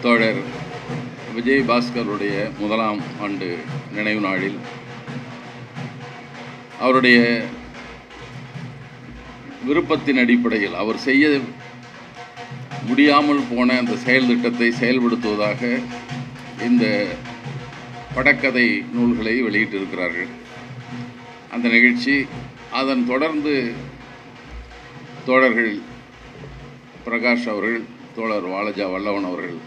தோழர் விஜய் பாஸ்கருடைய முதலாம் ஆண்டு நினைவு நாளில் அவருடைய விருப்பத்தின் அடிப்படையில் அவர் செய்ய முடியாமல் போன அந்த செயல் திட்டத்தை செயல்படுத்துவதாக இந்த படக்கதை நூல்களை வெளியிட்டிருக்கிறார்கள். அந்த நிகழ்ச்சி அதன் தொடர்ந்து தோழர்கள் பிரகாஷ் அவர்கள், தோழர் வாலஜா வல்லவன் அவர்கள்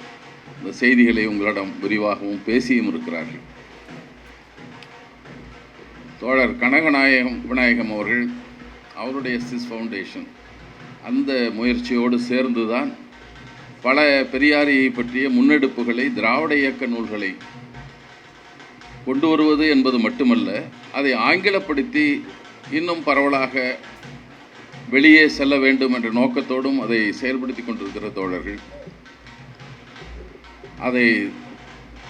இந்த செய்திகளை உங்களிடம் விரிவாகவும் பேசியும் இருக்கிறார்கள். தோழர் கனகநாயகம் விநாயகம் அவர்கள் அவருடைய சிஸ் ஃபவுண்டேஷன் அந்த முயற்சியோடு சேர்ந்து தான் பல பெரியாரியை பற்றிய முன்னெடுப்புகளை திராவிட இயக்க நூல்களை கொண்டு வருவது என்பது மட்டுமல்ல, அதை ஆங்கிலப்படுத்தி இன்னும் பரவலாக வெளியே செல்ல வேண்டும் என்ற நோக்கத்தோடும் அதை செயல்படுத்தி கொண்டிருக்கிற தோழர்கள். அதை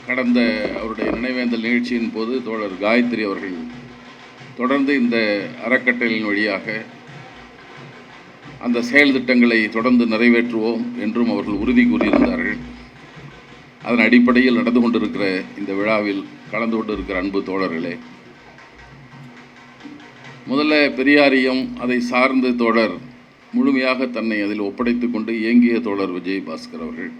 கடந்த அவருடைய நினைவேந்தல் நிகழ்ச்சியின் போது தோழர் காயத்ரி அவர்கள் தொடர்ந்து இந்த அறக்கட்டளையின் வழியாக அந்த செயல் திட்டங்களை தொடர்ந்து நிறைவேற்றுவோம் என்றும் அவர்கள் உறுதி கூறியிருந்தார்கள். அதன் அடிப்படையில் நடந்து கொண்டிருக்கிற இந்த விழாவில் கலந்து கொண்டிருக்கிற அன்பு தோழர்களே, முதல்ல பெரியாரியம் அதை சார்ந்து தோழர் முழுமையாக தன்னை அதில் ஒப்படைத்து கொண்டு இயங்கிய தோழர் விஜய் பாஸ்கர் அவர்கள்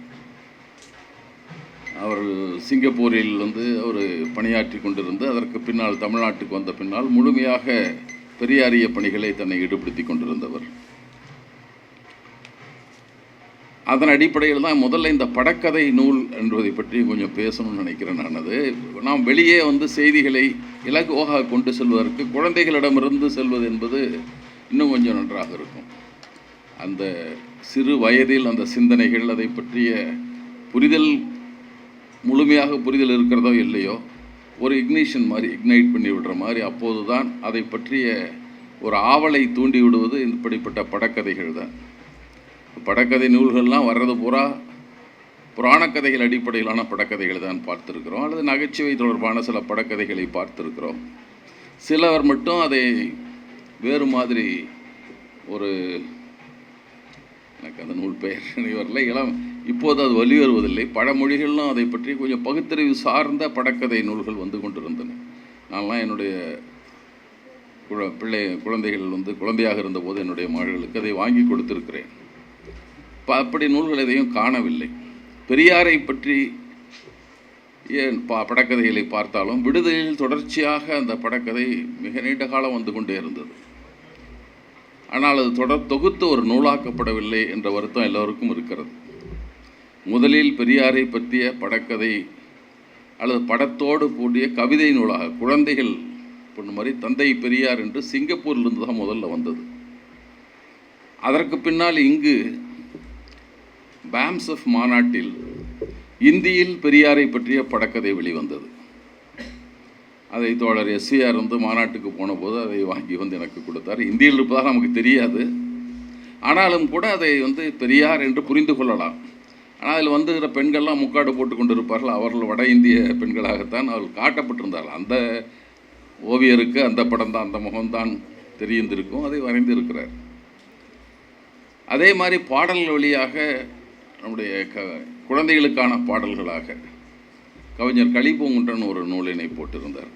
அவர் சிங்கப்பூரில் அவர் பணியாற்றி கொண்டிருந்து அதற்கு பின்னால் தமிழ்நாட்டுக்கு வந்த பின்னால் முழுமையாக பெரியாரிய பணிகளை தன்னை ஈடுபடுத்தி கொண்டிருந்தவர். அதன் அடிப்படையில் தான் முதல்ல இந்த படக்கதை நூல் என்பதை பற்றி கொஞ்சம் பேசணும்னு நினைக்கிறேன். நாம் வெளியே செய்திகளை இலகுவாக கொண்டு செல்வதற்கு குழந்தைகளிடமிருந்து செல்வது என்பது இன்னும் கொஞ்சம் நன்றாக இருக்கும். அந்த சிறு வயதில் அந்த சிந்தனைகள், அதை பற்றிய புரிதல், முழுமையாக புரிதல் இருக்கிறதோ இல்லையோ, ஒரு இக்னிஷன் மாதிரி இக்னைட் பண்ணி விடுற மாதிரி அப்போது தான் அதை பற்றிய ஒரு ஆவலை தூண்டி விடுவது இப்படிப்பட்ட படக்கதைகள் தான். படக்கதை நூல்கள்லாம் வர்றது பூரா புராணக்கதைகள் அடிப்படையிலான படக்கதைகளை தான் பார்த்துருக்கிறோம், அல்லது நகைச்சுவை தொடர்பான சில படக்கதைகளை பார்த்துருக்கிறோம். சிலவர் மட்டும் அதை வேறு மாதிரி எனக்கு அந்த நூல் பெயர் வரல, இப்போது அது வலியுறுவதில்லை. பழமொழிகள்லாம் அதை பற்றி கொஞ்சம் பகுத்தறிவு சார்ந்த படக்கதை நூல்கள் வந்து கொண்டிருந்தன. நான்லாம் என்னுடைய குழந்தைகள் குழந்தையாக இருந்தபோது என்னுடைய மகளுக்கு அதை வாங்கி கொடுத்துருக்கிறேன். அப்படி நூல்கள் எதையும் காணவில்லை. பெரியாரை பற்றி ஏன் படக்கதைகளை பார்த்தாலும் விடுதலையில் தொடர்ச்சியாக அந்த படக்கதை மிக நீண்ட காலம் வந்து கொண்டே இருந்தது. ஆனால் அது தொகுத்து ஒரு நூலாக்கப்படவில்லை என்ற வருத்தம் எல்லோருக்கும் இருக்கிறது. முதலில் பெரியாரை பற்றிய படக்கதை அல்லது படத்தோடு கூடிய கவிதை நூலாக குழந்தைகள் பொண்ணு மாதிரி தந்தை பெரியார் என்று சிங்கப்பூரிலிருந்து தான் முதல்ல வந்தது. அதற்கு பின்னால் இங்கு பாம்செஃப் மாநாட்டில் இந்தியில் பெரியாரை பற்றிய படக்கதை வெளிவந்தது. அதை தோழர் எஸ்விஆர் மாநாட்டுக்கு போன போது அதை வாங்கி எனக்கு கொடுத்தார். இந்தியில் இருப்பதாக நமக்கு தெரியாது, ஆனாலும் கூட அதை பெரியார் என்று புரிந்து கொள்ளலாம். ஆனால் அதில் வந்துகிற பெண்கள்லாம் முக்காடு போட்டு கொண்டு இருப்பார்கள். அவர்கள் வட இந்திய பெண்களாகத்தான் அவர்கள் காட்டப்பட்டிருந்தார்கள். அந்த ஓவியருக்கு அந்த படம் தான், அந்த முகம்தான் தெரிந்திருக்கும், அதை வரைந்திருக்கிறார். அதே மாதிரி பாடல்கள் வழியாக நம்முடைய குழந்தைகளுக்கான பாடல்களாக கவிஞர் களிப்பூங்குன்றன் ஒரு நூலினை போட்டிருந்தார்.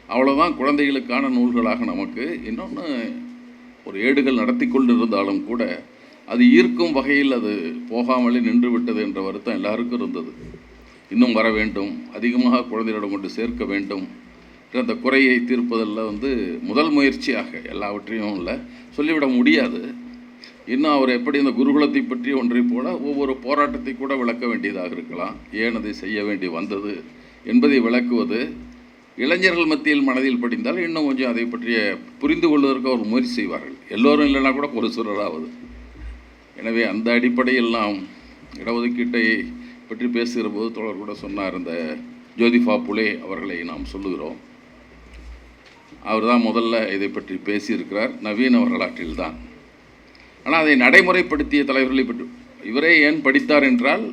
அவ்வளோதான் குழந்தைகளுக்கான நூல்களாக நமக்கு. இன்னொன்று, ஒரு ஏடுகள் நடத்தி கொண்டு இருந்தாலும் கூட அது ஈர்க்கும் வகையில் அது போகாமலே நின்று விட்டது என்ற வருத்தம் எல்லாருக்கும் இருந்தது. இன்னும் வர வேண்டும், அதிகமாக குழந்தைகளிடம் கொண்டு சேர்க்க வேண்டும். அந்த குறையை தீர்ப்பதில் முதல் முயற்சியாக எல்லாவற்றையும் இல்லை சொல்லிவிட முடியாது. இன்னும் அவர் எப்படி இந்த குருகுலத்தை பற்றி ஒன்றை போல ஒவ்வொரு போராட்டத்தை கூட விளக்க வேண்டியதாக இருக்கலாம். ஏன் அதை செய்ய வேண்டி வந்தது என்பதை விளக்குவது இளைஞர்கள் மத்தியில் மனதில் படிந்தால் இன்னும் கொஞ்சம் அதை பற்றிய புரிந்து கொள்வதற்கு அவர் முயற்சி செய்வார்கள். எல்லோரும் இல்லைன்னா கூட ஒரு சிலராவது. எனவே அந்த அடிப்படையில் நாம் இடஒதுக்கீட்டை பற்றி பேசுகிற போது தோழர் கூட சொன்னார், இந்த ஜோதிஃபா புலே அவர்களை நாம் சொல்லுகிறோம். அவர் தான் முதல்ல இதை பற்றி பேசியிருக்கிறார், நவீன வரலாற்றில் தான். ஆனால் அதை நடைமுறைப்படுத்திய தலைவர்களை பற்றி இவரே ஏன் படித்தார் என்றால்,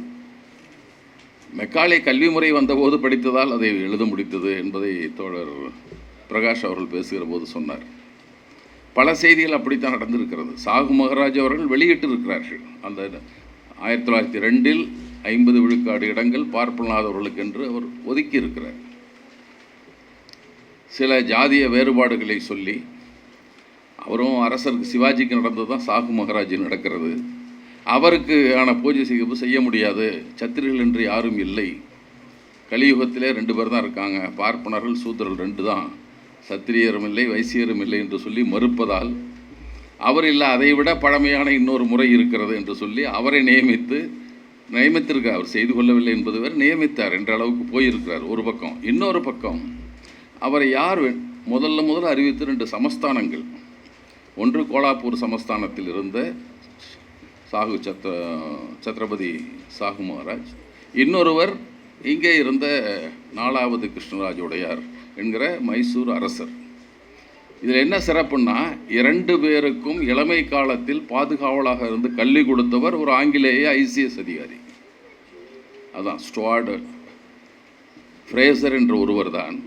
மெக்காலே கல்வி முறை வந்தபோது படித்ததால் அதை எழுத முடித்தது என்பதை தோழர் பிரகாஷ் அவர்கள் பேசுகிற போது சொன்னார். பல செய்திகள் அப்படித்தான் நடந்திருக்கிறது. சாகு மகராஜ் அவர்கள் வெளியிட்டிருக்கிறார்கள். அந்த 1902 50 விழுக்காடு இடங்கள் பார்ப்பனாதவர்களுக்கு என்று அவர் ஒதுக்கி இருக்கிறார். சில ஜாதிய வேறுபாடுகளை சொல்லி அவரும் அரசருக்கு சிவாஜிக்கு நடந்தது தான் சாகு மகாராஜ் நடக்கிறது. அவருக்கு ஆன பூஜை செய்ய முடியாது, சத்திரிகள் என்று யாரும் இல்லை, கலியுகத்திலே 2 பேர் தான் இருக்காங்க, பார்ப்பனர்கள் சூத்திரர்கள் 2 தான், சத்திரியரும் இல்லை வைசியரும் இல்லை என்று சொல்லி மறுப்பதால் அவர் இல்லை அதை விட பழமையான இன்னொரு முறை இருக்கிறது என்று சொல்லி அவரை நியமித்திருக்கார். அவர் செய்து கொள்ளவில்லை என்பது வேறு, நியமித்தார் என்ற அளவுக்கு போயிருக்கிறார் ஒரு பக்கம். இன்னொரு பக்கம் அவரை யார் முதல்ல அறிவித்து 2 சமஸ்தானங்கள், ஒன்று கோலாப்பூர் சமஸ்தானத்தில் இருந்த சத்ரபதி சாகு மகாராஜ், இன்னொருவர் இங்கே இருந்த 4வது கிருஷ்ணராஜ உடையார் என்கிற மைசூர் அரசர். இதில் என்ன சிறப்புன்னா 2 பேருக்கும் இளமை காலத்தில் பாதுகாவலாக இருந்து கல்வி கொடுத்தவர் ஒரு ஆங்கிலேய ICS அதிகாரி. அதான் ஸ்டுவார்ட் ஃப்ரேசர் என்ற ஒருவர் தான்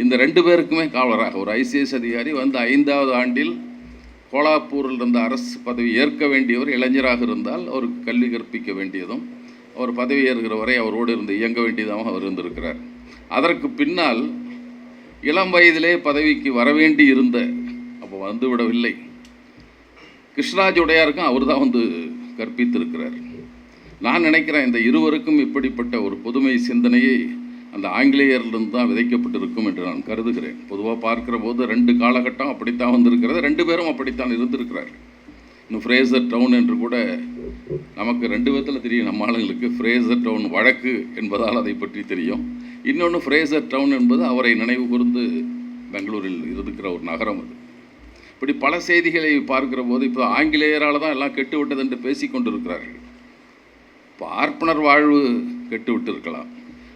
இந்த 2 பேருக்குமே காவலராக ஒரு ICS அதிகாரி வந்து 5வது ஆண்டில் கோலாப்பூரில் இருந்த அரசு பதவி ஏற்க வேண்டியவர் இளைஞராக இருந்தால் அவருக்கு கல்வி கற்பிக்க வேண்டியதும், அவர் பதவி ஏறுகிற வரை அவரோடு இருந்து இயங்க வேண்டியதாகவும் அவர் இருந்திருக்கிறார். அதற்கு பின்னால் இளம் வயதிலே பதவிக்கு வரவேண்டி இருந்த, அப்போ வந்துவிடவில்லை, கிருஷ்ணராஜ உடையாருக்கும் அவர் தான் வந்து கற்பித்திருக்கிறார். நான் நினைக்கிறேன் இந்த இருவருக்கும் இப்படிப்பட்ட ஒரு புதுமை சிந்தனையை அந்த ஆங்கிலேயர்லேருந்து தான் விதைக்கப்பட்டிருக்கும் என்று நான் கருதுகிறேன். பொதுவாக பார்க்கிற போது 2 காலகட்டம் அப்படித்தான் வந்திருக்கிறது, 2 பேரும் அப்படித்தான் இருந்திருக்கிறார்கள். இன்னும் ஃப்ரேசர் டவுன் என்று கூட நமக்கு 2 விதத்தில் தெரியும். நம்ம ஆளுங்களுக்கு ஃப்ரேசர் டவுன் வழக்கு என்பதால் அதை பற்றி தெரியும். இன்னொன்று ஃப்ரேசர் டவுன் என்பது அவரை நினைவு கூர்ந்து பெங்களூரில் இருக்கிற ஒரு நகரம். அது இப்படி பல செய்திகளை பார்க்கிற போது இப்போ ஆங்கிலேயரால் தான் எல்லாம் கெட்டுவிட்டது என்று பேசி கொண்டிருக்கிறார்கள். பார்ப்பனர் வாழ்வு கெட்டுவிட்டு இருக்கலாம்,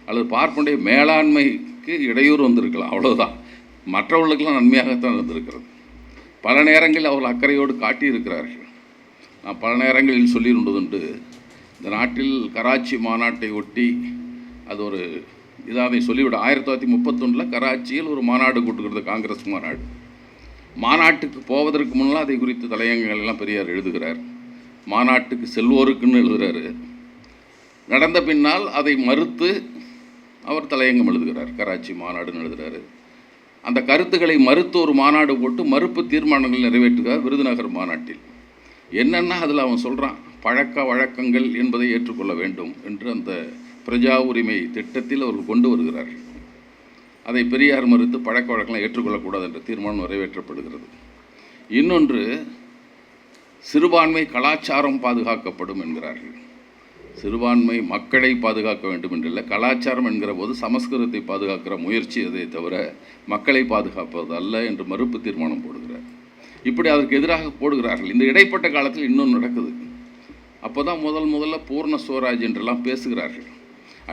அல்லது பார்ப்பனுடைய மேலாண்மைக்கு இடையூறு வந்திருக்கலாம், அவ்வளோதான். மற்றவர்களுக்கெல்லாம் நன்மையாகத்தான் இருந்திருக்கிறது. பல நேரங்களில் அவர்கள் அக்கறையோடு காட்டியிருக்கிறார்கள். நான் பல நேரங்களில் சொல்லியிருந்ததுண்டு, இந்த நாட்டில் கராச்சி மாநாட்டை ஒட்டி அது ஒரு இதை சொல்லிவிட 1931 கராச்சியில் ஒரு மாநாடு கூட்டுகிறது, காங்கிரஸ் மாநாடு. மாநாட்டுக்கு போவதற்கு முன்னால் அதை குறித்து தலையங்கங்கள் எல்லாம் பெரியார் எழுதுகிறார். மாநாட்டுக்கு செல்வோருக்குன்னு எழுதுகிறாரு. நடந்த பின்னால் அதை மறுத்து அவர் தலையங்கம் எழுதுகிறார், கராச்சி மாநாடுன்னு எழுதுகிறாரு. அந்த கருத்துக்களை மறுத்து ஒரு மாநாடு போட்டு மறுப்பு தீர்மானங்கள் நிறைவேற்றுகிறார் விருதுநகர் மாநாட்டில். என்னென்னா அதில் அவன் சொல்கிறான், பழக்க வழக்கங்கள் என்பதை ஏற்றுக்கொள்ள வேண்டும் என்று அந்த பிரஜா உரிமை திட்டத்தில் அவர்கள் கொண்டு வருகிறார்கள். அதை பெரியார் மறுத்து பழக்க வழக்கங்களை ஏற்றுக்கொள்ளக்கூடாது என்ற தீர்மானம் நிறைவேற்றப்படுகிறது. இன்னொன்று, சிறுபான்மை கலாச்சாரம் பாதுகாக்கப்படும் என்கிறார்கள். சிறுபான்மை மக்களை பாதுகாக்க வேண்டும் என்றில்லை, கலாச்சாரம் என்கிற போது சமஸ்கிருதத்தை பாதுகாக்கிற முயற்சி அதை தவிர மக்களை பாதுகாப்பது அல்ல என்று மறுப்பு தீர்மானம் போடுகிறார். இப்படி அதற்கு எதிராக போடுகிறார்கள். இந்த இடைப்பட்ட காலத்தில் இன்னும் நடக்குது. அப்போ தான் முதல்ல பூர்ண சுவராஜ் என்றெல்லாம் பேசுகிறார்கள்.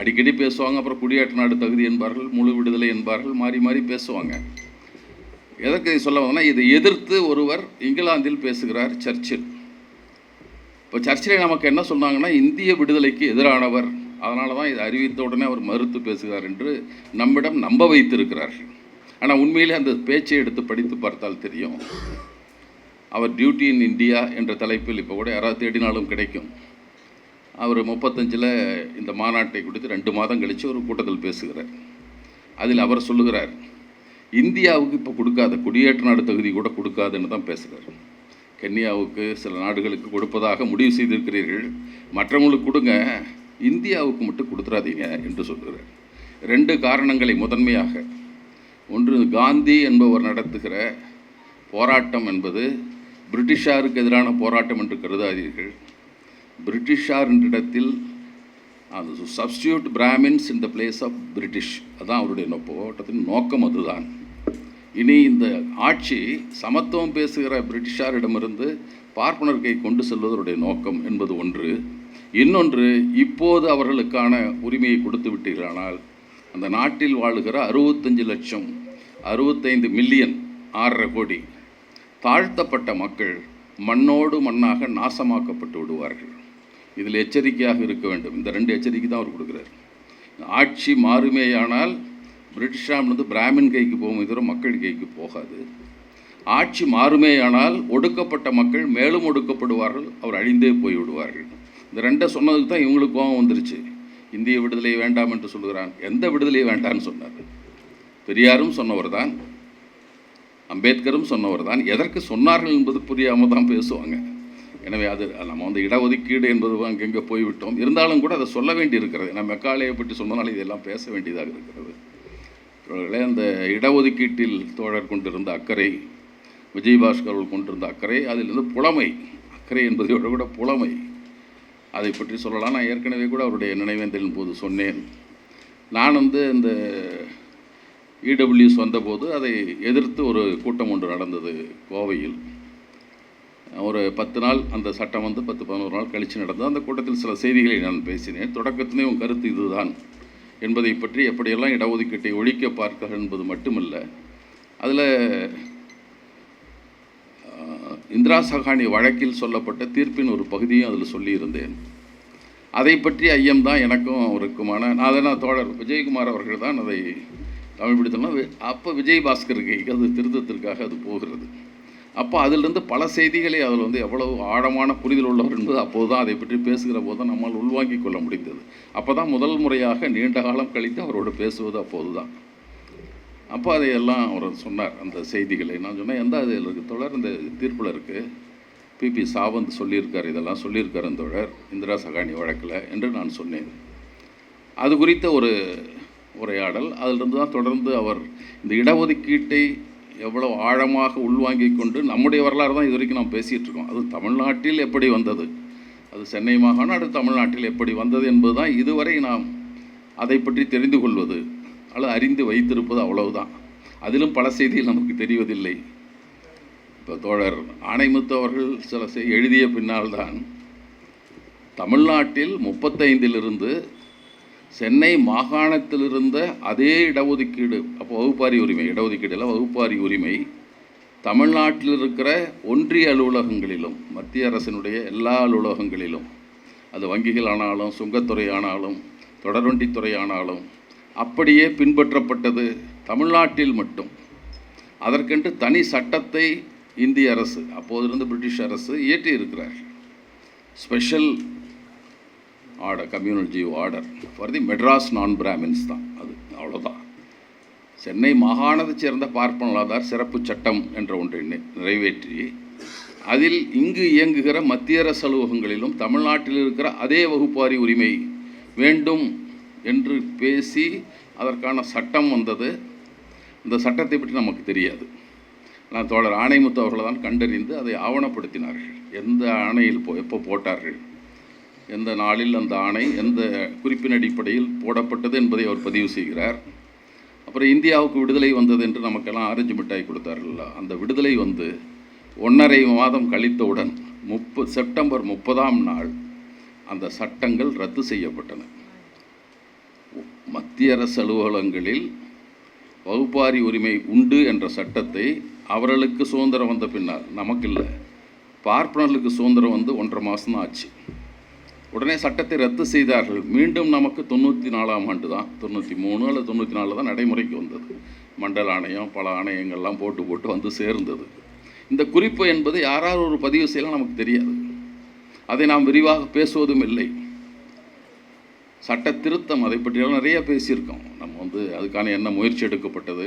அடிக்கடி பேசுவாங்க, அப்புறம் குடியேற்ற நாடு தகுதி என்பார்கள், முழு விடுதலை என்பார்கள், மாறி மாறி பேசுவாங்க. எதற்கு இதை சொல்ல வந்தோம்னா, இதை எதிர்த்து ஒருவர் இங்கிலாந்தில் பேசுகிறார், சர்ச்சில். இப்போ சர்ச்சில் நமக்கு என்ன சொன்னாங்கன்னா, இந்திய விடுதலைக்கு எதிரானவர், அதனால தான் இதை அறிவித்த உடனே அவர் மறுத்து பேசுகிறார் என்று நம்மிடம் நம்ப வைத்திருக்கிறார்கள். ஆனால் உண்மையிலே அந்த பேச்சை எடுத்து படித்து பார்த்தால் தெரியும். அவர் டியூட்டி இன் இந்தியா என்ற தலைப்பில் இப்போ கூட யாராவது தேடினாலும் கிடைக்கும். அவர் 35 இந்த மாநாட்டை கொடுத்து 2 மாதம் கழித்து ஒரு கூட்டத்தில் பேசுகிறார். அதில் அவர் சொல்லுகிறார், இந்தியாவுக்கு இப்போ கொடுக்காத, குடியேற்ற நாடு தகுதி கூட கொடுக்காதுன்னு தான் பேசுகிறார். கென்யாவுக்கு சில நாடுகளுக்கு கொடுப்பதாக முடிவு செய்திருக்கிறீர்கள், மற்றவங்களுக்கு கொடுங்க, இந்தியாவுக்கு மட்டும் கொடுத்துடாதீங்க என்று சொல்கிறார். 2 காரணங்களை முதன்மையாக, ஒன்று, காந்தி என்பவர் நடத்துகிற போராட்டம் என்பது பிரிட்டிஷாருக்கு எதிரான போராட்டம் என்று கருதாதீர்கள். பிரிட்டிஷார் என்ற இடத்தில் அது substitute Brahmins in the place of British, அதுதான் அவருடைய போராட்டத்தின் நோக்கம். அதுதான் இனி இந்த ஆட்சி சமத்துவம் பேசுகிற பிரிட்டிஷாரிடமிருந்து பார்ப்பனர்களை கொண்டு செல்வதனுடைய நோக்கம் என்பது ஒன்று. இன்னொன்று, இப்போது அவர்களுக்கான உரிமையை கொடுத்து விட்டீர்களானால் அந்த நாட்டில் வாழுகிற 65 லட்சம் 65 மில்லியன் 6.5 கோடி தாழ்த்தப்பட்ட மக்கள் மண்ணோடு மண்ணாக நாசமாக்கப்பட்டு விடுவார்கள். இதில் எச்சரிக்கையாக இருக்க வேண்டும். இந்த 2 எச்சரிக்கை தான் அவர் கொடுக்குறார். ஆட்சி மாறுமேயானால் பிரிட்டிஷாமிலிருந்து பிராமின் கைக்கு போகும், இதர மக்கள் கைக்கு போகாது. ஆட்சி மாறுமேயானால் ஒடுக்கப்பட்ட மக்கள் மேலும் ஒடுக்கப்படுவார்கள், அவர் அழிந்தே போய்விடுவார்கள். இந்த ரெண்டை சொன்னதுக்கு தான் இவங்களுக்கு கோபம் வந்துருச்சு. இந்திய விடுதலை வேண்டாம் என்று சொல்லுகிறான். எந்த விடுதலையை வேண்டான்னு சொன்னார்? பெரியாரும் சொன்னவர் தான், அம்பேத்கரும் சொன்னவர் தான். எதற்கு சொன்னார்கள் என்பது புரியாமல் தான் பேசுவாங்க. எனவே அது நம்ம வந்து இடஒதுக்கீடு என்பது அங்கெங்கே போய்விட்டோம். இருந்தாலும் கூட அதை சொல்ல வேண்டி இருக்கிறது. நம்ம மெக்காலையை பற்றி சொன்னனால இதெல்லாம் பேச வேண்டியதாக இருக்கிறது. அந்த இடஒதுக்கீட்டில் தோழர் கொண்டிருந்த அக்கறை, விஜயபாஸ்கர் அவர்கள் கொண்டிருந்த அக்கறை, அதிலிருந்து புலமை, அக்கறை என்பதை விட புலமை, அதை பற்றி சொல்லலாம். நான் ஏற்கனவே கூட அவருடைய நினைவேந்தலின் போது சொன்னேன். நான் வந்து இந்த இடபிள்யூஎஸ் வந்தபோது அதை எதிர்த்து ஒரு கூட்டம் ஒன்று நடந்தது கோவையில். ஒரு 10 நாள் அந்த சட்டம் வந்து 10-11 நாள் கழித்து நடந்தது. அந்த கூட்டத்தில் சில செய்திகளை நான் பேசினேன். தொடக்கத்திலே உன் கருத்து இதுதான் என்பதை பற்றி, எப்படியெல்லாம் இடஒதுக்கீட்டை ஒழிக்க பார்க்கிறார்கள் என்பது மட்டுமல்ல, அதில் இந்திரா சகானி வழக்கில் சொல்லப்பட்ட தீர்ப்பின் ஒரு பகுதியும் அதில் சொல்லியிருந்தேன். அதை பற்றி ஐயம்தான் எனக்கும் அவருக்குமான. நான் தோழர் விஜயகுமார் அவர்கள் தான் அதை தமிழ் பிடித்தோம்னா, அப்போ விஜயபாஸ்கருக்கு அது திருத்தத்திற்காக அது போகிறது. அப்போ அதிலிருந்து பல செய்திகளை அதில் வந்து எவ்வளவு ஆழமான புரிதல் உள்ளவர் என்பது அப்போது தான் அதை பற்றி பேசுகிற போது தான் நம்மால் உள்வாங்கிக் கொள்ள முடிந்தது. அப்போ தான் முதல் முறையாக நீண்ட காலம் கழித்து அவரோடு பேசுவது அப்போது தான். அப்போ அதையெல்லாம் அவர் சொன்னார், அந்த செய்திகளை. நான் சொன்னேன், எந்த அதில் இருக்குது தோழர், இந்த தீர்ப்பில் இருக்குது, பிபி சாவந்த் சொல்லியிருக்கார், இதெல்லாம் சொல்லியிருக்கார் தோழர் இந்திரா சகானி வழக்கில் என்று நான் சொன்னேன். அது குறித்த ஒரு உரையாடல். அதிலிருந்து தான் தொடர்ந்து அவர் இந்த இடஒதுக்கீட்டை எவ்வளோ ஆழமாக உள்வாங்கிக் கொண்டு, நம்முடைய வரலாறு தான் இது வரைக்கும் நாம் பேசிகிட்டு இருக்கோம். அது தமிழ்நாட்டில் எப்படி வந்தது, அது சென்னை மாகாணம், அது தமிழ்நாட்டில் எப்படி வந்தது என்பது தான் இதுவரை நாம் அதை பற்றி தெரிந்து கொள்வது அல்லது அறிந்து வைத்திருப்பது, அவ்வளவுதான். அதிலும் பல செய்திகள் நமக்கு தெரிவதில்லை. இப்போ தோழர் ஆணைமுத்து அவர்கள் சில எழுதிய பின்னால் தான் தமிழ்நாட்டில் 35 சென்னை மாகாணத்தில் இருந்த அதே இடஒதுக்கீடு, அப்போ வகுப்பாரி உரிமை, இடஒதுக்கீடில் வகுப்பாரி உரிமை தமிழ்நாட்டில் இருக்கிற ஒன்றிய அலுவலகங்களிலும், மத்திய அரசினுடைய எல்லா அலுவலகங்களிலும், அது வங்கிகள் ஆனாலும், சுங்கத்துறை ஆனாலும், தொடர்வண்டித்துறை ஆனாலும் அப்படியே பின்பற்றப்பட்டது. தமிழ்நாட்டில் மட்டும் அதற்கென்று தனி சட்டத்தை இந்திய அரசு, அப்போதிருந்து பிரிட்டிஷ் அரசு இயற்றி இருக்கிறார். Special order, community order for the Madras நான் பிராமின்ஸ் தான் அது, அவ்வளோதான். சென்னை மாகாணத்தைச் சேர்ந்த பார்ப்பனலாதார் சிறப்பு சட்டம் என்ற ஒன்றை நிறைவேற்றி, அதில் இங்கு இயங்குகிற மத்திய அரசு அலுவலகங்களிலும் தமிழ்நாட்டில் இருக்கிற அதே வகுப்பாரி உரிமை வேண்டும் என்று பேசி அதற்கான சட்டம் வந்தது. இந்த சட்டத்தை பற்றி நமக்கு தெரியாது. நான் தோழர் ஆணைமுத்து அவர்களை தான் கண்டறிந்து அதை ஆவணப்படுத்தினார்கள். எந்த ஆணையில் எப்போ போட்டார்கள், எந்த நாளில் அந்த ஆணை எந்த குறிப்பின் அடிப்படையில் போடப்பட்டது என்பதை அவர் பதிவு செய்கிறார். அப்புறம் இந்தியாவுக்கு விடுதலை வந்தது என்று நமக்கெல்லாம் ஆரஞ்சு மிட்டாய் கொடுத்தார்கள். அந்த விடுதலை வந்து 1.5 மாதம் கழித்தவுடன் செப்டம்பர் 30ஆம் நாள் அந்த சட்டங்கள் ரத்து செய்யப்பட்டன. மத்திய அரசு அலுவலகங்களில் வகுப்பாரி உரிமை உண்டு என்ற சட்டத்தை அவர்களுக்கு சுதந்திரம் வந்த பின்னால், நமக்கு இல்லை, பார்ப்பனர்களுக்கு சுதந்திரம் வந்து 1.5 மாதம் தான் ஆச்சு. உடனே சட்டத்தை ரத்து செய்தார்கள். மீண்டும் நமக்கு 94ஆம் ஆண்டு தான், 93 அல்லது 94 தான் நடைமுறைக்கு வந்தது. மண்டல ஆணையம், பல ஆணையங்கள்லாம் போட்டு வந்து சேர்ந்தது. இந்த குறிப்பு என்பது யாராவது ஒரு பதிவு செய்யலாம், நமக்கு தெரியாது. அதை நாம் விரிவாக பேசுவதும் இல்லை. சட்ட திருத்தம், அதை பற்றியெல்லாம் நிறைய பேசியிருக்கோம். நம்ம வந்து அதுக்கான என்ன முயற்சி எடுக்கப்பட்டது,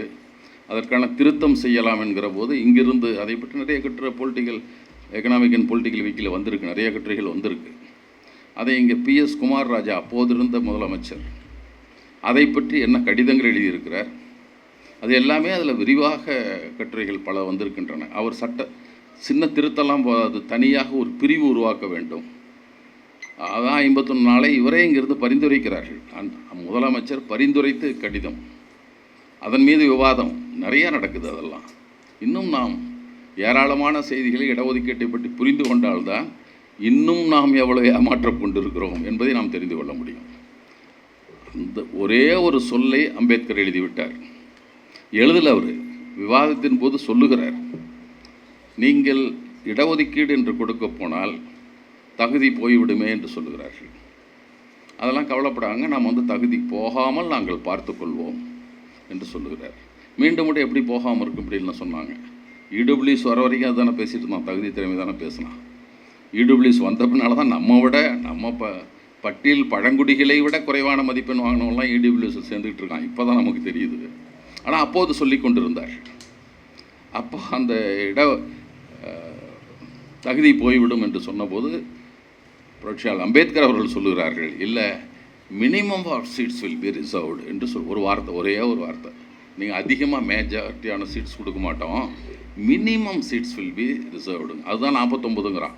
அதற்கான திருத்தம் செய்யலாம் என்கிற போது இங்கிருந்து அதை பற்றி நிறைய கட்டுரை பொலிட்டிக்கல் எக்கனாமிக் அண்ட் பொலிட்டிக்கல் வீக்கில் வந்திருக்கு, நிறைய கட்டுரைகள் வந்திருக்கு. அதை இங்கே PS குமார் ராஜா அப்போதிருந்த முதலமைச்சர் அதை பற்றி என்ன கடிதங்கள் எழுதியிருக்கிறார், அது எல்லாமே அதில் விரிவாக கட்டுரைகள் பல வந்திருக்கின்றன. அவர் சின்ன திருத்தெல்லாம் போதாது, தனியாக ஒரு பிரிவு உருவாக்க வேண்டும். அதான் 51 நாளை இவரே இங்கிருந்து பரிந்துரைக்கிறார்கள். முதலமைச்சர் பரிந்துரைத்து கடிதம், அதன் மீது விவாதம் நிறையா நடக்குது. அதெல்லாம் இன்னும் நாம் ஏராளமான செய்திகளை இடஒதுக்கீட்டை பற்றி புரிந்து கொண்டால்தான் இன்னும் நாம் எவ்வளவு ஏமாற்றம் கொண்டிருக்கிறோம் என்பதை நாம் தெரிந்து கொள்ள முடியும். அந்த ஒரே ஒரு சொல்லை அம்பேத்கர் எழுதிவிட்டார். எழுதல, அவர் விவாதத்தின் போது சொல்லுகிறார், நீங்கள் இடஒதுக்கீடு என்று கொடுக்க போனால் தகுதி போய்விடுமே என்று சொல்லுகிறார்கள். அதெல்லாம் கவலைப்படாங்க, நாம் வந்து தகுதி போகாமல் நாங்கள் பார்த்து கொள்வோம் என்று சொல்லுகிறார். மீண்டும் கூட எப்படி போகாமல் இருக்கும் இப்படின்னு சொன்னாங்க. இடபிள்யூஎஸ் வர வரைக்கும் அதுதானே பேசிகிட்டு இருந்தான், தகுதி திறமை தானே பேசினான். இடபிள்யூஎஸ் வந்த பின்னால் தான் நம்ம பட்டியல் பழங்குடிகளை விட குறைவான மதிப்பெண் வாங்கினவங்களாம் இடபிள்யூஎஸ் சேர்ந்துக்கிட்டு இருக்கான். இப்போ தான் நமக்கு தெரியுது. ஆனால் அப்போது சொல்லி கொண்டிருந்தார். அப்போ அந்த தகுதி போய்விடும் என்று சொன்னபோது புரட்சியாளர் அம்பேத்கர் அவர்கள் சொல்லுகிறார்கள், இல்லை, minimum of seats will be reserved என்று ஒரு வார்த்தை, ஒரே ஒரு வார்த்தை. நீங்கள் அதிகமாக மேஜாரிட்டியான சீட்ஸ் கொடுக்க மாட்டோம், minimum seats will be reserved. அதுதான் 49ங்கிறான்.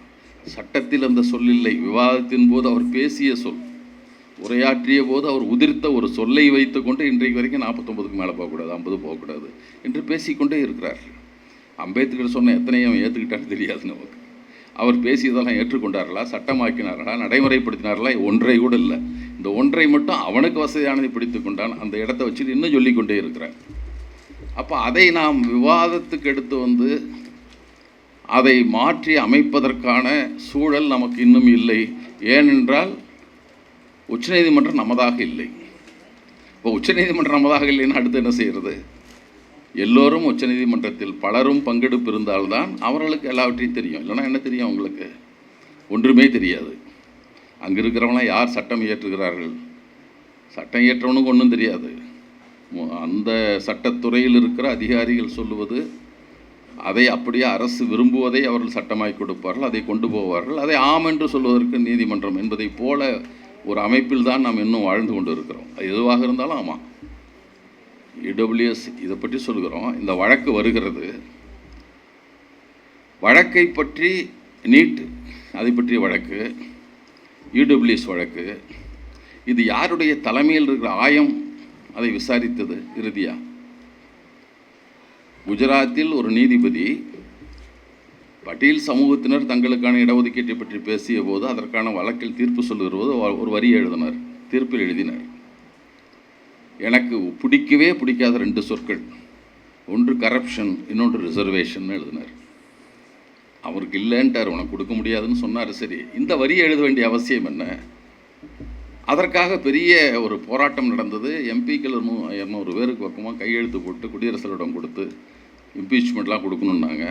சட்டத்தில் அந்த சொல் இல்லை. விவாதத்தின் போது அவர் பேசிய சொல், உரையாற்றிய போது அவர் உதிர்த்த ஒரு சொல்லை வைத்துக்கொண்டு இன்றைக்கு வரைக்கும் 49க்கு மேலே போகக்கூடாது, 50 போகக்கூடாது என்று பேசிக்கொண்டே இருக்கிறார். அம்பேத்கர் சொன்ன எத்தனையும் ஏற்றுக்கிட்டான்னு தெரியாது நமக்கு. அவர் பேசியதெல்லாம் ஏற்றுக்கொண்டார்களா, சட்டமாக்கினார்களா, நடைமுறைப்படுத்தினார்களா? ஒன்றை கூட இல்லை. இந்த ஒன்றை மட்டும் அவனுக்கு வசதியானதை பிடித்து கொண்டான். அந்த இடத்த வச்சுட்டு இன்னும் சொல்லிக்கொண்டே இருக்கிறார். அப்போ அதை நாம் விவாதத்துக்கு எடுத்து வந்து அதை மாற்றி அமைப்பதற்கான சூழல் நமக்கு இன்னும் இல்லை. ஏனென்றால் உச்சநீதிமன்றம் நமதாக இல்லை. இப்போ உச்சநீதிமன்றம் நமதாக இல்லைன்னா அடுத்து என்ன செய்கிறது? எல்லோரும் உச்சநீதிமன்றத்தில் பலரும் பங்கெடுப்பு இருந்தால்தான் அவர்களுக்கு எல்லாவற்றையும் தெரியும். இல்லைன்னா என்ன தெரியும் அவங்களுக்கு? ஒன்றுமே தெரியாது. அங்கே இருக்கிறவங்களாம் யார் சட்டம் இயற்றுகிறார்கள், சட்டம் இயற்றவனுக்கு ஒன்றும் தெரியாது. அந்த சட்டத்துறையில் இருக்கிற அதிகாரிகள் சொல்லுவது, அதை அப்படியே அரசு விரும்புவதை அவர்கள் சட்டமாக்கி கொடுப்பார்கள், அதை கொண்டு போவார்கள். அதை ஆம் என்று சொல்வதற்கு நீதிமன்றம் என்பதை போல ஒரு அமைப்பில் தான் நாம் இன்னும் வாழ்ந்து கொண்டு இருக்கிறோம். அது எதுவாக இருந்தாலும் ஆமாம். இடபிள்யூஎஸ் இதை பற்றி சொல்கிறோம். இந்த வழக்கு வருகிறது, வழக்கை பற்றி நீட் அதை பற்றிய வழக்கு, இடபிள்யூஎஸ் வழக்கு. இது யாருடைய தலைமையில் இருக்கிற ஆயம் அதை விசாரித்தது? இறுதியாக குஜராத்தில் ஒரு நீதிபதி பட்டியல் சமூகத்தினர் தங்களுக்கான இடஒதுக்கீட்டை பற்றி பேசிய போது அதற்கான வழக்கில் தீர்ப்பு சொல்லுகிற போது ஒரு வரி எழுதினார், தீர்ப்பில் எழுதினார். எனக்கு பிடிக்கவே பிடிக்காத 2 சொற்கள், ஒன்று கரப்ஷன், இன்னொன்று ரிசர்வேஷன் எழுதினார். அவருக்கு இல்லைன்ட்டார், உனக்கு கொடுக்க முடியாதுன்னு சொன்னார். சரி, இந்த வரியை எழுத வேண்டிய அவசியம் என்ன? அதற்காக பெரிய ஒரு போராட்டம் நடந்தது. எம்பிக்கள் 200 பேருக்கு பக்கமாக கையெழுத்து போட்டு குடியரசுகளிடம் கொடுத்து இம்பீச்மெண்ட்லாம் கொடுக்கணுன்னாங்க.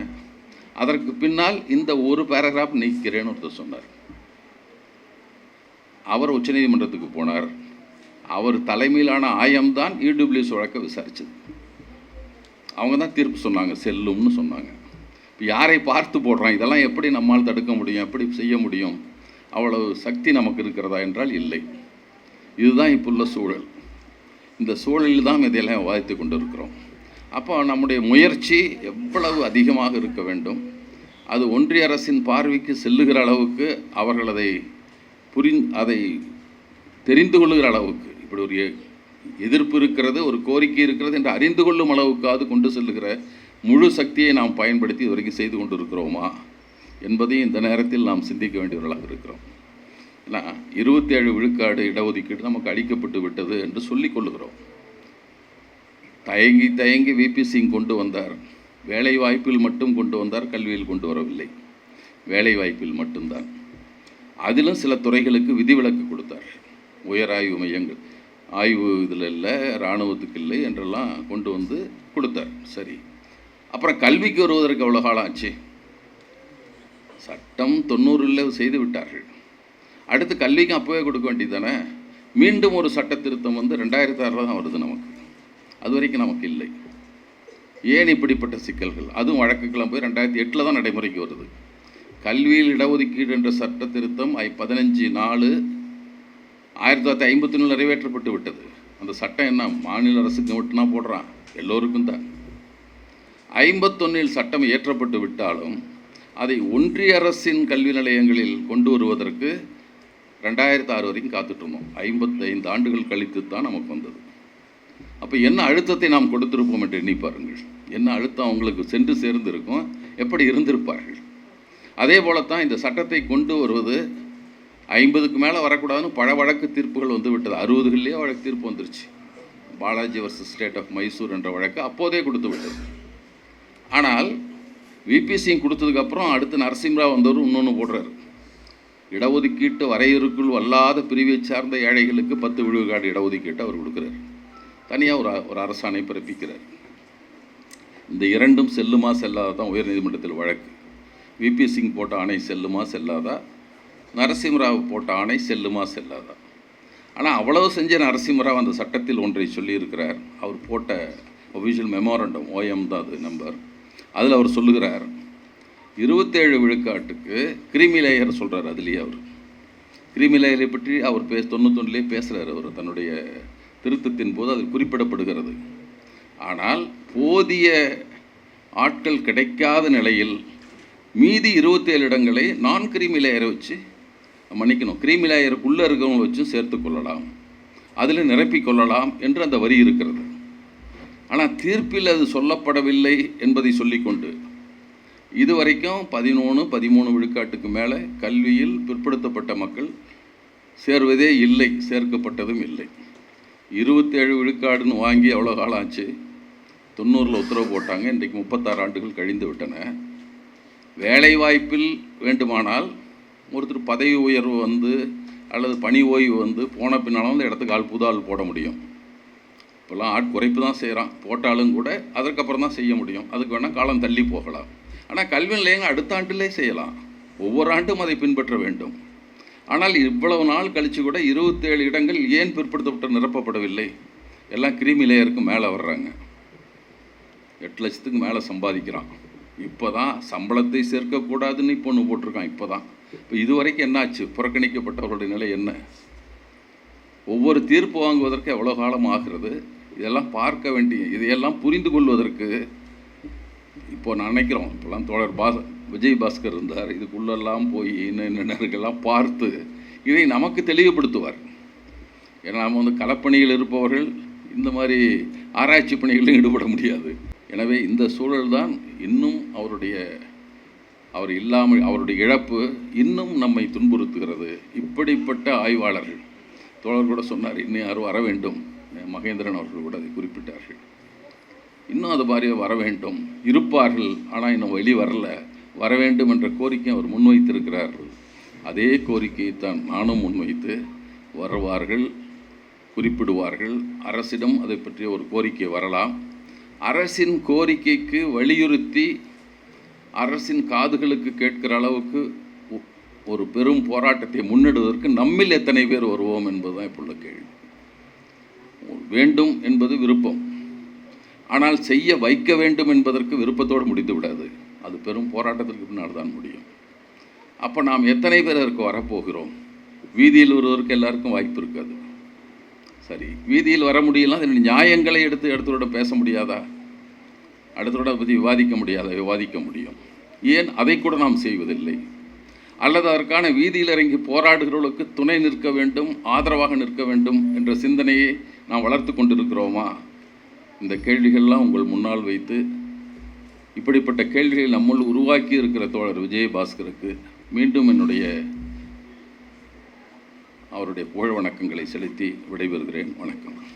அதற்கு பின்னால் இந்த ஒரு பேராகிராஃப் நீக்கிறேன்னு ஒருத்தர் சொன்னார். அவர் உச்சநீதிமன்றத்துக்கு போனார். அவர் தலைமையிலான ஆயம்தான் இடபிள்யூஎஸ் வழக்கை விசாரித்தது. அவங்க தான் தீர்ப்பு சொன்னாங்க, செல்லும்னு சொன்னாங்க. இப்போ யாரை பார்த்து போடுறான்? இதெல்லாம் எப்படி நம்மால் தடுக்க முடியும், எப்படி செய்ய முடியும்? அவ்வளவு சக்தி நமக்கு இருக்கிறதா என்றால் இல்லை. இதுதான் இப்போ உள்ள சூழல். இந்த சூழலில் தான் இதையெல்லாம் விவாதித்து கொண்டு இருக்கிறோம். அப்போ நம்முடைய முயற்சி எவ்வளவு அதிகமாக இருக்க வேண்டும், அது ஒன்றிய அரசின் பார்வைக்கு செல்லுகிற அளவுக்கு அவர்கள் அதை தெரிந்து கொள்ளுகிற அளவுக்கு, இப்படி ஒரு எதிர்ப்பு இருக்கிறது, ஒரு கோரிக்கை இருக்கிறது என்று அறிந்து கொள்ளும் அளவுக்காவது கொண்டு செல்லுகிற முழு சக்தியை நாம் பயன்படுத்தி இதுவரைக்கும் செய்து கொண்டு இருக்கிறோமா என்பதையும் இந்த நேரத்தில் நாம் சிந்திக்க வேண்டியவர்களாக இருக்கிறோம். ஏன்னா 27 விழுக்காடு இடஒதுக்கீடு நமக்கு அளிக்கப்பட்டு விட்டது என்று சொல்லிக் கொள்ளுகிறோம். தயங்கி தயங்கி விபி சிங் கொண்டு வந்தார். வேலை வாய்ப்பில் மட்டும் கொண்டு வந்தார், கல்வியில் கொண்டு வரவில்லை. வேலை வாய்ப்பில் மட்டும்தான். அதிலும் சில துறைகளுக்கு விதிவிலக்கு கொடுத்தார். உயர் ஆய்வு மையங்கள், ஆய்வு இதில் இல்லை, இராணுவத்துக்கு இல்லை என்றெல்லாம் கொண்டு வந்து கொடுத்தார். சரி, அப்புறம் கல்விக்கு வருவதற்கு எவ்வளோ காலம் ஆச்சு? சட்டம் 90ல் செய்து விட்டார்கள். அடுத்து கல்விக்கும் அப்போவே கொடுக்க வேண்டியது தானே. மீண்டும் ஒரு சட்ட திருத்தம் வந்து 2006 தான் வருது நமக்கு. அது வரைக்கும் நமக்கு இல்லை. ஏன் இப்படிப்பட்ட சிக்கல்கள்? அதுவும் வழக்குக்கெல்லாம் போய் 2008 தான் நடைமுறைக்கு வருது. கல்வியில் இடஒதுக்கீடு என்ற சட்ட திருத்தம் 15/4/1954 நிறைவேற்றப்பட்டு விட்டது. அந்த சட்டம் என்ன, மாநில அரசுக்கு மட்டும்னா போடுறான், எல்லோருக்கும் தான். 51 சட்டம் இயற்றப்பட்டு விட்டாலும் அதை ஒன்றிய அரசின் கல்வி நிலையங்களில் கொண்டு வருவதற்கு 2006 வரைக்கும் காத்துட்ருந்தோம். 55 ஆண்டுகள் கழித்து தான் நமக்கு வந்தது. அப்போ என்ன அழுத்தத்தை நாம் கொடுத்திருப்போம் என்று எண்ணி பாருங்கள். என்ன அழுத்தம் அவங்களுக்கு சென்று சேர்ந்திருக்கும், எப்படி இருந்திருப்பார்கள். அதே போலத்தான் இந்த சட்டத்தை கொண்டு வருவது 50க்கு மேலே வரக்கூடாதுன்னு பல வழக்கு தீர்ப்புகள் வந்து விட்டது. 60லேயே வழக்கு தீர்ப்பு வந்துருச்சு. Balaji versus state of Mysore என்ற வழக்கு அப்போதே கொடுத்து விட்டது. ஆனால் விபி சிங் கொடுத்ததுக்கப்புறம் அடுத்து நரசிம்மராவ் வந்தவர் இன்னொன்று போடுறாரு. இடஒதுக்கீட்டு வரையறுக்குள் அல்லாத பிரிவை சார்ந்த ஏழைகளுக்கு 10 விழுக்காடு இடஒதுக்கீட்டு அவர் கொடுக்குறார். தனியாக ஒரு அரசாணை பிறப்பிக்கிறார். இந்த இரண்டும் செல்லுமா செல்லாத தான் உயர்நீதிமன்றத்தில் வழக்கு. விபி சிங் போட்ட ஆணை செல்லுமா செல்லாதா, நரசிம்மராவ் போட்ட ஆணை செல்லுமா செல்லாதா. ஆனால் அவ்வளவு செஞ்ச நரசிம்மராவ் அந்த சட்டத்தில் ஒன்றை சொல்லியிருக்கிறார். அவர் போட்ட ஒஃபிஷியல் மெமோரண்டம், OM தான் அது நம்பர். அதில் அவர் சொல்லுகிறார், 27 விழுக்காட்டுக்கு கிரீமி லேயர் சொல்கிறார். அதுலேயே அவர் கிரீமி லேயரை பற்றி அவர் 91லேயே பேசுகிறார். அவர் தன்னுடைய திருத்தத்தின் போது அது குறிப்பிடப்படுகிறது. ஆனால் போதிய ஆட்கள் கிடைக்காத நிலையில் மீதி 27 இடங்களை நான் கிரீமி லேயரை வச்சு மன்னிக்கணும், கிரீமி லேயருக்குள்ளே இருக்கிறவங்க வச்சும் சேர்த்து கொள்ளலாம், அதில் நிரப்பிக் கொள்ளலாம் என்று அந்த வரி இருக்கிறது. ஆனால் தீர்ப்பில் அது சொல்லப்படவில்லை என்பதை சொல்லிக்கொண்டு இதுவரைக்கும் 13 விழுக்காட்டுக்கு மேலே கல்வியில் பிற்படுத்தப்பட்ட மக்கள் சேர்வதே இல்லை, சேர்க்கப்பட்டதும் இல்லை. 27 விழுக்காடுன்னு வாங்கி எவ்வளோ காலம் ஆச்சு? 90ல் உத்தரவு போட்டாங்க. இன்றைக்கு 36 ஆண்டுகள் கழிந்து விட்டன. வேலைவாய்ப்பில் வேண்டுமானால் ஒருத்தர் பதவி உயர்வு வந்து அல்லது பணி ஓய்வு வந்து போன பின்னாலும் அந்த இடத்துக்கு ஆள் புது ஆள் போட முடியும். இப்போல்லாம் ஆட்குறைப்பு தான் செய்கிறான், போட்டாலும் கூட அதற்கப்புறம் தான் செய்ய முடியும். அதுக்கு வேணால் காலம் தள்ளி போகலாம். ஆனால் கல்வி நிலையங்கள் அடுத்த ஆண்டிலே செய்யலாம். ஒவ்வொரு ஆண்டும் அதை பின்பற்ற வேண்டும். ஆனால் இவ்வளவு நாள் கழித்து கூட 27 இடங்கள் ஏன் பிற்படுத்தப்பட்டு நிரப்பப்படவில்லை? எல்லாம் கிரீமி லேயருக்கு மேலே வர்றாங்க. 8 லட்சத்துக்கு மேலே சம்பாதிக்கிறான். இப்போ தான் சம்பளத்தை சேர்க்கக்கூடாதுன்னு இப்போ ஒன்று போட்டிருக்கான். இப்போ இதுவரைக்கும் என்னாச்சு? புறக்கணிக்கப்பட்டவர்களுடைய நிலை என்ன? ஒவ்வொரு தீர்ப்பு வாங்குவதற்கு எவ்வளோ காலம் ஆகிறது? இதெல்லாம் பார்க்க வேண்டிய, இதையெல்லாம் புரிந்து கொள்வதற்கு இப்போ நான் நினைக்கிறோம், இப்போலாம் தோழர் விஜய் பாஸ்கர் இருந்தார், இதுக்குள்ளெல்லாம் போய் என்னென்னலாம் பார்த்து இதை நமக்கு தெளிவுபடுத்துவார். ஏன்னா நாம் வந்து களப்பணியில் இருப்பவர்கள் இந்த மாதிரி ஆராய்ச்சி பணிகளிலும் ஈடுபட முடியாது. எனவே இந்த சூழல் தான் இன்னும் அவர் இல்லாமல் அவருடைய இழப்பு இன்னும் நம்மை துன்புறுத்துகிறது. இப்படிப்பட்ட ஆய்வாளர்கள், தோழர் கூட சொன்னார், இன்னும் யாரும் வர வேண்டும், மகேந்திரன் அவர்கள் கூட அதை குறிப்பிட்டார்கள். இன்னும் அது மாதிரி வர வேண்டும், இருப்பார்கள், ஆனால் இன்னும் வெளி வர வேண்டும் என்ற கோரிக்கை அவர் முன்வைத்திருக்கிறார். அதே கோரிக்கையை தான் நானும் முன்வைத்து வருவார்கள், குறிப்பிடுவார்கள். அரசிடம் அதை பற்றிய ஒரு கோரிக்கை வரலாம். அரசின் கோரிக்கைக்கு வலியுறுத்தி அரசின் காதுகளுக்கு கேட்கிற அளவுக்கு ஒரு பெரும் போராட்டத்தை முன்னெடுவதற்கு நம்மில் எத்தனை பேர் வருவோம் என்பதுதான் இப்போ உள்ள கேள்வி. வேண்டும் என்பது விருப்பம், ஆனால் செய்ய வைக்க வேண்டும் என்பதற்கு விருப்பத்தோடு முடிந்து விடாது. அது பெரும் போராட்டத்திற்கு பின்னால் தான் முடியும். அப்போ நாம் எத்தனை பேர் அதற்கு வரப்போகிறோம்? வீதியில் வருவதற்கு எல்லாருக்கும் வாய்ப்பு இருக்காது. சரி, வீதியில் வர முடியலாம், அதனுடைய நியாயங்களை அடுத்தவரோட பேச முடியாதா? அடுத்தவரோட பற்றி விவாதிக்க முடியாதா? விவாதிக்க முடியும். ஏன் அதை கூட நாம் செய்வதில்லை? அல்லது அதற்கான வீதியில் இறங்கி போராடுகிறவர்களுக்கு துணை நிற்க வேண்டும், ஆதரவாக நிற்க வேண்டும் என்ற சிந்தனையை நாம் வளர்த்து கொண்டிருக்கிறோமா? இந்த கேள்விகள்லாம் உங்கள் முன்னால் வைத்து, இப்படிப்பட்ட கேள்விகளை நம்முள் உருவாக்கி இருக்கிற தோழர் விஜய் பாஸ்கருக்கு மீண்டும் அவருடைய புகழ் வணக்கங்களை செலுத்தி விடைபெறுகிறேன். வணக்கம்.